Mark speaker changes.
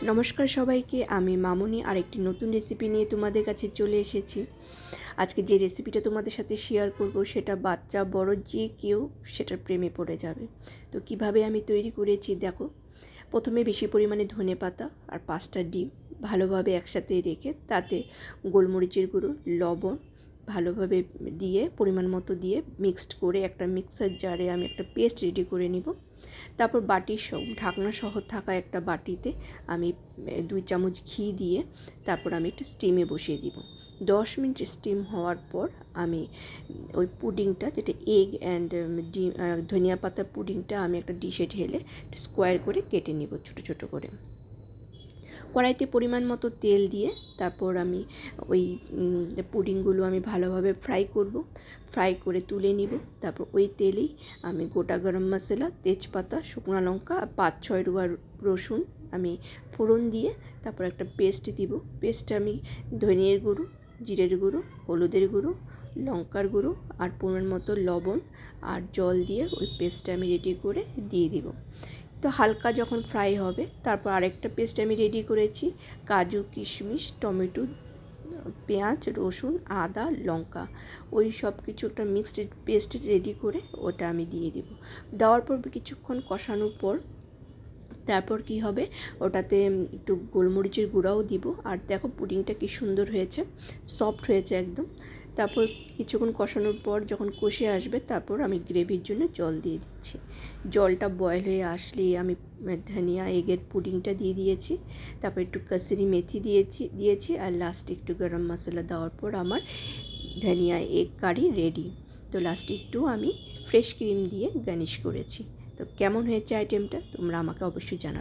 Speaker 1: নমস্কার সবাইকে, আমি মামনি আরেকটি নতুন রেসিপি নিয়ে তোমাদের কাছে চলে এসেছি। আজকে যে রেসিপিটা তোমাদের সাথে শেয়ার করব সেটা বাচ্চা বড় যে কেউ সেটার প্রেমে পড়ে যাবে। তো কিভাবে আমি তৈরি করেছি দেখো। প্রথমে বেশি পরিমাণে ধনেপাতা আর 5টা ডিম ভালোভাবে একসাথে রেখে তাতে গোলমরিচের গুঁড়ো, লবণ ভালোভাবে দিয়ে পরিমাণ মতো দিয়ে মিক্সড করে একটা মিক্সার জারে আমি একটা পেস্ট রেডি করে নিব। তারপর বাটির ঢাকনা সহ থাকা একটা বাটিতে আমি 2 চামচ ঘি দিয়ে তারপর আমি একটা স্টিমে বসিয়ে দিব। 10 মিনিট স্টিম হওয়ার পর আমি ওই পুডিংটা, যেটা এগ অ্যান্ড ডিম ধনিয়া পাতা পুডিংটা, আমি একটা ডিশে ঢেলে স্কোয়ার করে কেটে নিব ছোটো ছোটো করে। কড়াইতে পরিমাণ মতো তেল দিয়ে তারপর আমি ওই পুডিংগুলো আমি ভালোভাবে ফ্রাই করব। ফ্রাই করে তুলে নিব। তারপর ওই তেলেই আমি গোটা গরম মশলা, তেজপাতা, শুকনো লঙ্কা আর 5-6 রুয়া রসুন আমি ফোড়ন দিয়ে তারপর একটা পেস্ট দিব। পেস্টে আমি ধনিয়ার গুঁড়ো, জিরের গুঁড়ো, হলুদের গুঁড়ো, লঙ্কার গুঁড়ো আর পরিমাণ মতো লবণ আর জল দিয়ে ওই পেস্টটা আমি রেডি করে দিয়ে দিব। তো হালকা যখন ফ্রাই হবে তারপর আরেকটা পেস্ট আমি রেডি করেছি, কাজু, কিশমিশ, টমেটো, পেঁয়াজ, রসুন, আদা, লঙ্কা, ওই সব কিছু একটা মিক্সড পেস্ট রেডি করে ওটা আমি দিয়ে দিব। দেওয়ার পর কিছুক্ষণ কষানোর পর তারপর কি হবে, ওটাতে একটু গোলমরিচের গুঁড়াও দিব। আর দেখো পুডিংটা কি সুন্দর হয়েছে, সফট হয়েছে একদম। তারপর কিছুক্ষণ কষানোর পর যখন কষে আসবে তারপর আমি গ্রেভির জন্য জল দিয়ে দিচ্ছি। জলটা বয়েল হয়ে আসলেই আমি ধনিয়া এগের পুডিংটা দিয়ে দিয়েছি। তারপর একটু কসুরি মেথি দিয়েছি আর লাস্টে একটু গরম মশলা দেওয়ার পর আমার ধনিয়া এগ কারি রেডি। তো লাস্টে একটু আমি ফ্রেশ ক্রিম দিয়ে গার্নিশ করেছি। তো কেমন হয়েছে আইটেমটা তোমরা আমাকে অবশ্যই জানাবে।